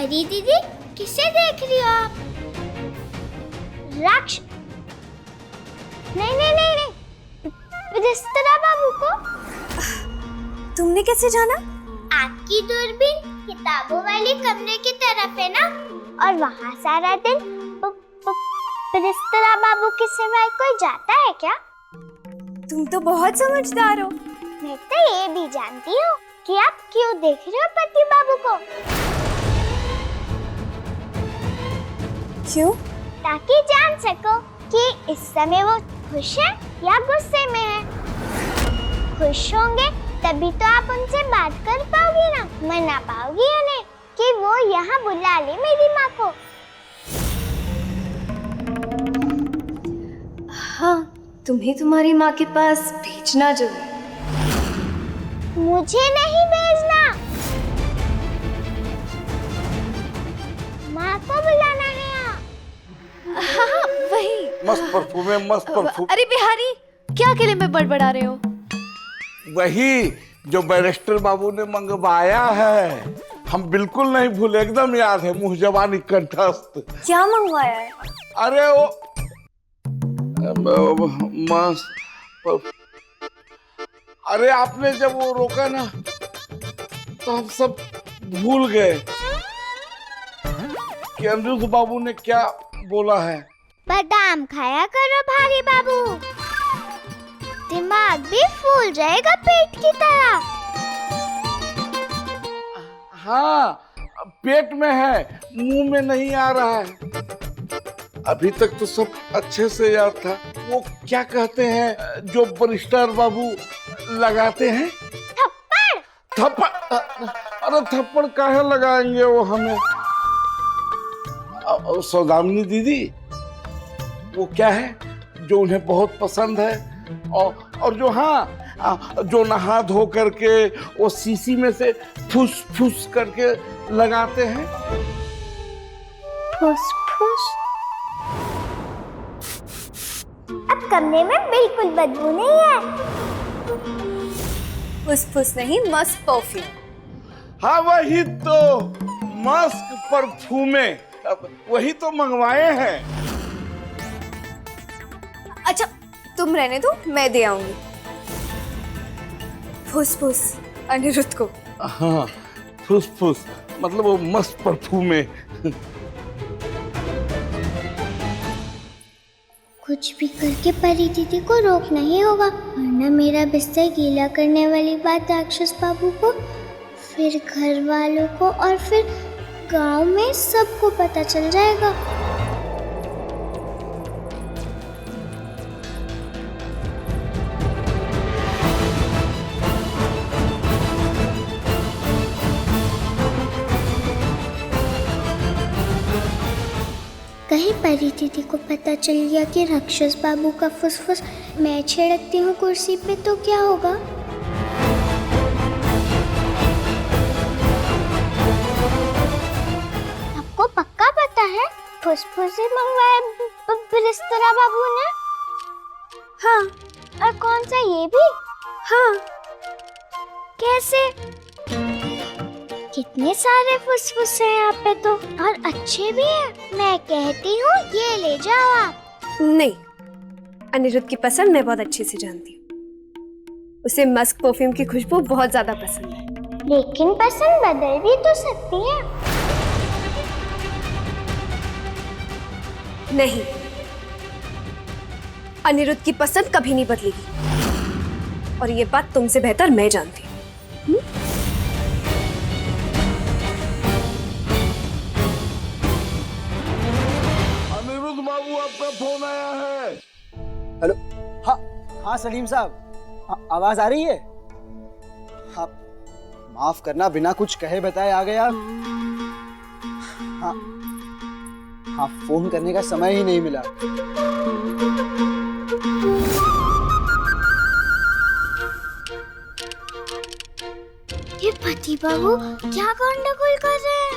परी दीदी, किसे देख रही हो आप? राक्ष नहीं नहीं नहीं नहीं, बिस्तरा बाबू को। तुमने कैसे जाना? आपकी दूरबीन किताबों वाले कमरे की तरफ है ना, और वहाँ सारा दिन बिस्तरा बाबू के सिवाय कोई जाता है क्या? तुम तो बहुत समझदार हो। मैं तो ये भी जानती हूँ कि आप क्यों देख रहे हो पति बाबू को। क्यों? ताकि जान सको कि इस समय वो खुश है या गुस्से में है। खुश होंगे तभी तो आप उनसे बात कर पाओगी ना, मना पाओगी उन्हें कि वो यहाँ बुला ले मेरी माँ को। हाँ, तुम्हें तुम्हारी माँ के पास भेजना जरूर। मुझे नहीं भेजना, माँ को बुलाना है। हाँ, वही। मस्त परफ्यूम है, मस्त परफ्यूम। अरे बिहारी, क्या अकेले में बड़बड़ा रहे हो? वही जो बैरिस्टर बाबू ने मंगवाया है, हम बिल्कुल नहीं भूले, एकदम याद है, मुंह जबानी कंठस्थ। क्या मंगवाया है? अरे वो मस्त। अरे आपने जब वो रोका ना तो हम सब भूल गए कि अनिरुद्ध बाबू ने क्या बोला है। बादाम खाया करो भारी बाबू, दिमाग भी फूल जाएगा पेट की तरह। हाँ, पेट में है, मुंह में नहीं आ रहा है। अभी तक तो सब अच्छे से याद था। वो क्या कहते हैं जो बैरिस्टर बाबू लगाते हैं? थप्पड़। थप्पड़? अरे थप्पड़ काहे लगाएंगे वो हमें? सौदामिनी दीदी, वो क्या है जो उन्हें बहुत पसंद है और जो जो नहा धो करके वो शीशी में से फुस फुस करके लगाते हैं। फुस फुस? अब कमरे में बिल्कुल बदबू नहीं है। फुस-फुस नहीं, मस्त परफ्यूम। हाँ वही तो, मस्क परफ्यूमे, वही तो मंगवाए हैं। अच्छा, तुम रहने दो, मैं दे आऊंगी। फुस-फुस अनिरुद्ध को। हाँ, फुस फुस मतलब वो मस्त परफ्यूमे। कुछ भी करके परी दीदी को रोकना ही होगा, वरना मेरा बिस्तर गीला करने वाली बात राक्षस बाबू को, फिर घर वालों को और फिर गांव में सबको पता चल जाएगा। कहीं परी दीदी को पता चल गया कि राक्षस बाबू का फुसफुस मैं छिड़कती हूँ कुर्सी पे तो क्या होगा? आपको पक्का पता है फुसफुस ही मंगवाया बिस्तरा बाबू ने? हाँ। और कौन सा ये भी? हाँ। कैसे? कितने सारे फुसफुस हैं यहाँ पे तो, और अच्छे भी हैं। मैं कहती हूँ ये ले जाओ आप। नहीं, अनिरुद्ध की पसंद मैं बहुत अच्छे से जानती हूँ। उसे मस्क परफ्यूम की खुशबू बहुत ज्यादा पसंद है। लेकिन पसंद बदल भी तो सकती है। नहीं, अनिरुद्ध की पसंद कभी नहीं बदलेगी, और ये बात तुमसे बेहतर मैं जानती हूँ। अनिरुद्ध बाबू, आपका फोन आया है। हेलो। हाँ हाँ सलीम साहब, आवाज आ रही है? हाँ, माफ करना, बिना कुछ कहे बताए आ गया। हाँ हाँ, फोन करने का समय ही नहीं मिला। ये पति बाबू क्या गंडगोल कर रहे हैं?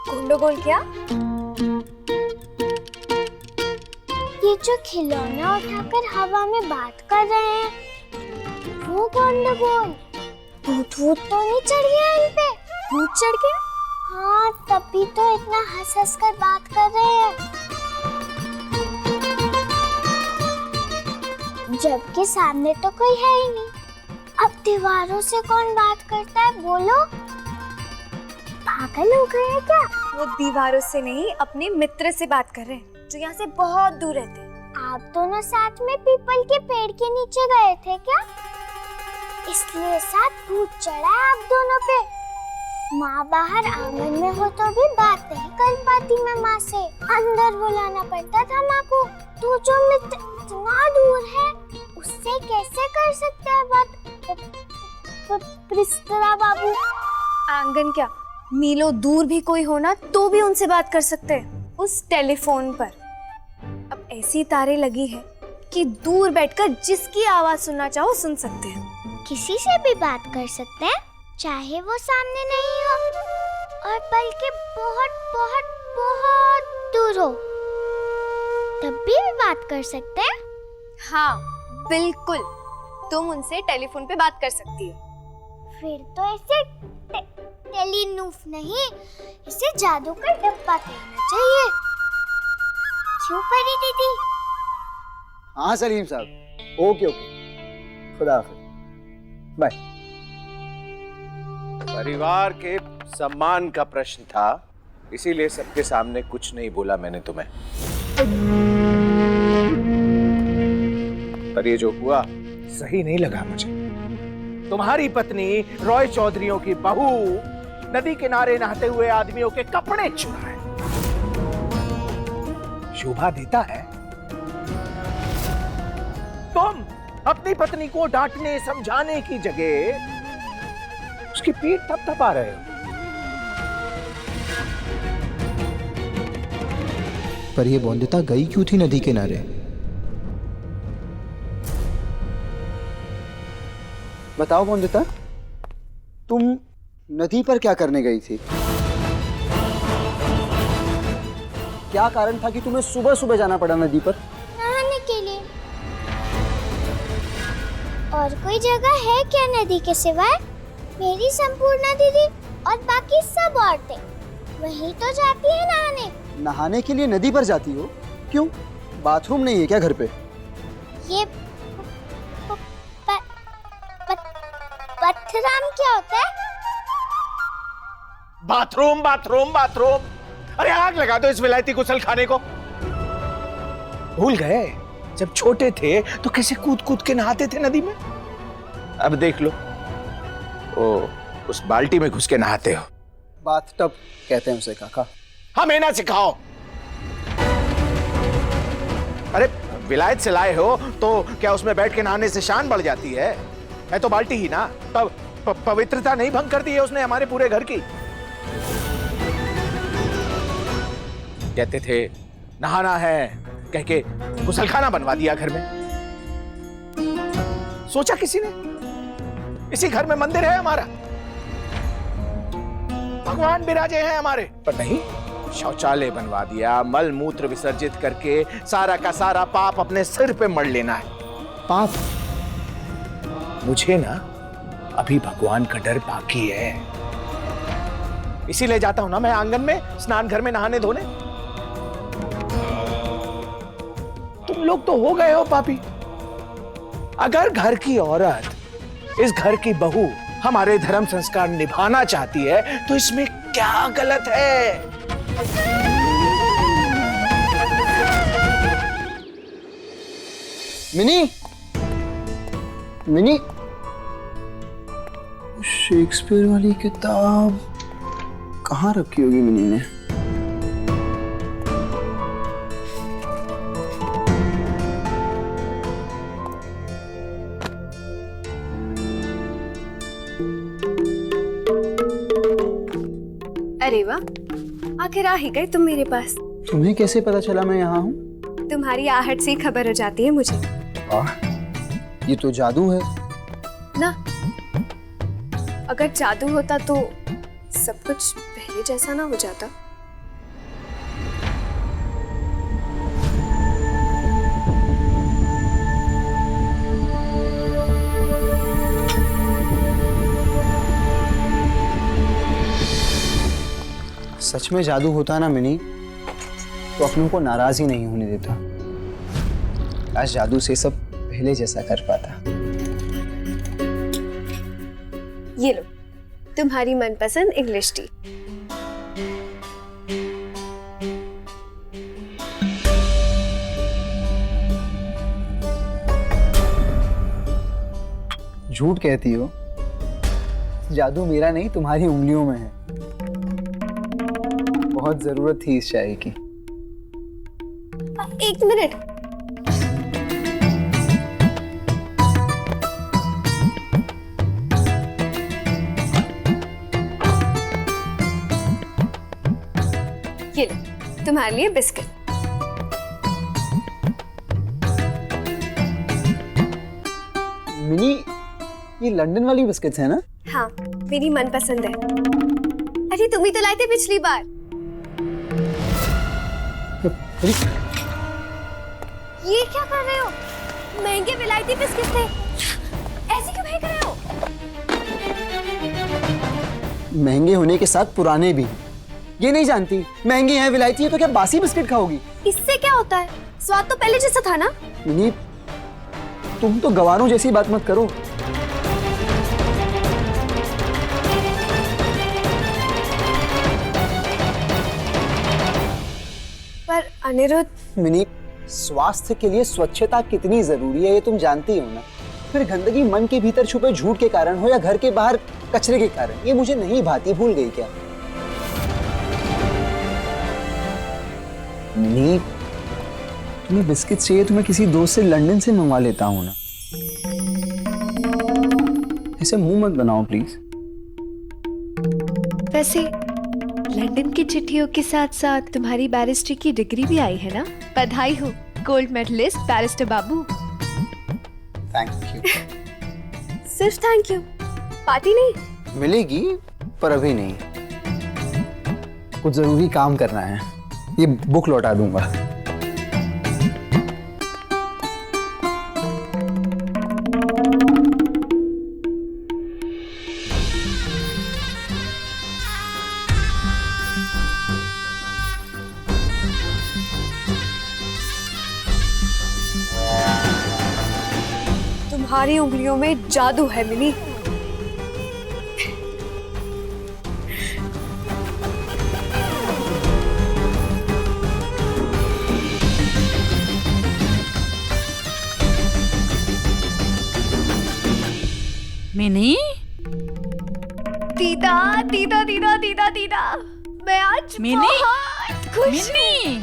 गंडगोल क्या? ये जो खिलौना उठाकर हवा में बात कर रहे हैं, वो गंडगोल। भूत तो नहीं चढ़ गया इन पे? भूत चढ़ गया? हाँ, तभी तो इतना हंस हंस कर बात कर रहे हैं। जबकि सामने तो कोई है ही नहीं। अब दीवारों से कौन बात करता है, बोलो? पागल हो गए हैं क्या? वो दीवारों से नहीं, अपने मित्र से बात कर रहे हैं जो यहाँ से बहुत दूर रहते हैं। आप दोनों साथ में पीपल के पेड़ के नीचे गए थे क्या? इसलिए साथ भूत चढ़ा है आप दोनों पे। माँ बाहर आंगन में हो तो भी बात नहीं कर पाती मैं माँ से। अंदर बुलाना पड़ता था माँ को। तू जो मित्र इतना दूर है उससे कैसे कर सकते हैं बात? प्रिस्टरा बाबू, आंगन क्या, मीलों दूर भी कोई होना तो भी उनसे बात कर सकते हैं, उस टेलीफोन पर। अब ऐसी तारें लगी है कि दूर बैठकर जिसकी आवाज सुनना चाहो सुन सकते हैं। किसी से भी बात कर सकते हैं, चाहे वो सामने नहीं हो और बल्कि बहुत बहुत बहुत दूर हो, तब भी बात कर सकते हैं। हाँ बिल्कुल, तुम उनसे टेलीफोन पे बात कर सकती हो। फिर तो इसे टेलीनूफ नहीं, इसे जादू का डब्बा कहना चाहिए। क्यों परी दीदी? हाँ सलीम साहब, ओके ओके, खुदा हाफिज, बाय। परिवार के सम्मान का प्रश्न था, इसीलिए सबके सामने कुछ नहीं बोला मैंने तुम्हें। पर ये जो हुआ सही नहीं लगा मुझे। तुम्हारी पत्नी रॉय चौधरियों की बहू नदी किनारे नहाते हुए आदमियों के कपड़े चुराए, शोभा देता है? तुम अपनी पत्नी को डांटने समझाने की जगह उसकी पीठ थपथपा रहे हो। पर ये बौंदिता गई क्यों थी नदी किनारे? बताओ बौंदिता, तुम नदी पर क्या करने गई थी? क्या कारण था कि तुम्हें सुबह सुबह जाना पड़ा नदी पर? नहाने के लिए। और कोई जगह है क्या नदी के सिवाय? मेरी संपूर्णा दीदी और बाकी सब औरतें वहीं तो जाती है नहाने। नहाने के लिए नदी पर जाती हो? क्यों, बाथरूम नहीं है क्या घर पे? ये पथराम क्या होता है? Bathroom bathroom bathroom. अरे आग लगा दो इस विलायती गुसल खाने को। भूल गए जब छोटे थे तो कैसे कूद कूद के नहाते थे नदी में? अब देख लो, ओ उस बाल्टी में घुस के नहाते हो। बाथटब कहते हैं उसे काका। हमें ना सिखाओ। अरे विलायत से लाए हो तो क्या उसमें बैठ के नहाने से शान बढ़ जाती है? है तो बाल्टी ही ना। पवित्रता नहीं भंग कर दी है उसने हमारे पूरे घर की। कहते थे नहाना है कह के गुसलखाना बनवा दिया घर में। सोचा किसी ने इसी घर में मंदिर है हमारा, भगवान विराजे हैं हमारे, पर नहीं, शौचालय बनवा दिया। मल मूत्र विसर्जित करके सारा का सारा पाप अपने सिर पे मढ़ लेना है। पाप? मुझे ना अभी भगवान का डर बाकी है, इसीलिए जाता हूं ना मैं आंगन में स्नान घर में नहाने धोने। तुम लोग तो हो गए हो पापी। अगर घर की औरत, इस घर की बहू हमारे धर्म संस्कार निभाना चाहती है तो इसमें क्या गलत है? मिनी, मिनी, शेक्सपियर वाली किताब कहाँ रखी होगी मिनी ने? अरे वाह, आखिर आ ही गए तुम मेरे पास। तुम्हें कैसे पता चला मैं यहाँ हूँ? तुम्हारी आहट से ही खबर हो जाती है मुझे। वाह, ये तो जादू है ना। अगर जादू होता तो सब कुछ पहले जैसा ना हो जाता। सच में जादू होता ना मिनी, तो अपनों को नाराज ही नहीं होने देता। काश जादू से सब पहले जैसा कर पाता। ये लो तुम्हारी मनपसंद इंग्लिश टी। झूठ कहती हो, जादू मेरा नहीं तुम्हारी उंगलियों में है। बहुत जरूरत थी इस चाय की। एक मिनट, ये लो तुम्हारे लिए बिस्किट। मिनी, ये लंदन वाली बिस्किट्स है ना? हाँ मेरी मनपसंद है। अरे तुम ही तो लाए थे पिछली बार। अरे, ये क्या कर रहे हो? महंगे विलायती बिस्किट थे, ऐसे क्यों फेंक रहे हो? महंगे होने के साथ पुराने भी। ये नहीं जानती महंगे हैं विलायती है तो क्या बासी बिस्किट खाओगी? इससे क्या होता है, स्वाद तो पहले जैसा था ना। मिनी, तुम तो गवारों जैसी बात मत करो। पर अनिरुद्ध, मिनी, स्वास्थ्य के लिए स्वच्छता कितनी जरूरी है ये तुम जानती हो ना। फिर गंदगी मन के भीतर छुपे झूठ के कारण हो या घर के बाहर कचरे के कारण, ये मुझे नहीं भाती। भूल गई क्या? मिनी, तुम्हें बिस्किट चाहिए तो मैं किसी दोस्त से लंदन से मंगवा लेता हूँ ना। ऐसे मुंह मत बनाओ प्लीज। वैसे लंदन की चिट्ठियों के साथ साथ तुम्हारी बैरिस्ट्री की डिग्री भी आई है ना? बधाई हो gold medalist barrister Babu. Thank you. सिर्फ थैंक यू, पार्टी नहीं? मिलेगी पर अभी नहीं, कुछ जरूरी काम करना है। ये बुक लौटा दूंगा। तुम्हारी उंगलियों में जादू है मिनी। मिनी, दीदा दीदा दीदा दीदा दीदा, मैं आज मिनी, बहुत खुश हूँ। मिनी,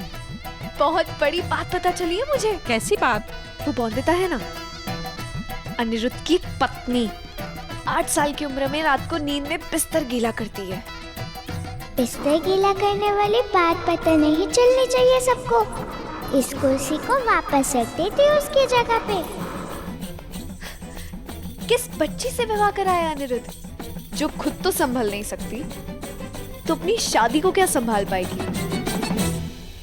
बहुत बड़ी बात पता चली है मुझे। कैसी बात? वो बॉन्दिता है ना, अनिरुद्ध की पत्नी, 8 साल की उम्र में रात को नींद में बिस्तर गीला करती है। बिस्तर गीला करने वाली बात पता नहीं चलनी चाहिए सबको। इस कुर्सी को वापस रख देती उसकी जगह पे। किस बच्ची से विवाह कराया अनिरुद्ध, जो खुद तो संभल नहीं सकती, तो अपनी शादी को क्या संभाल पाएगी?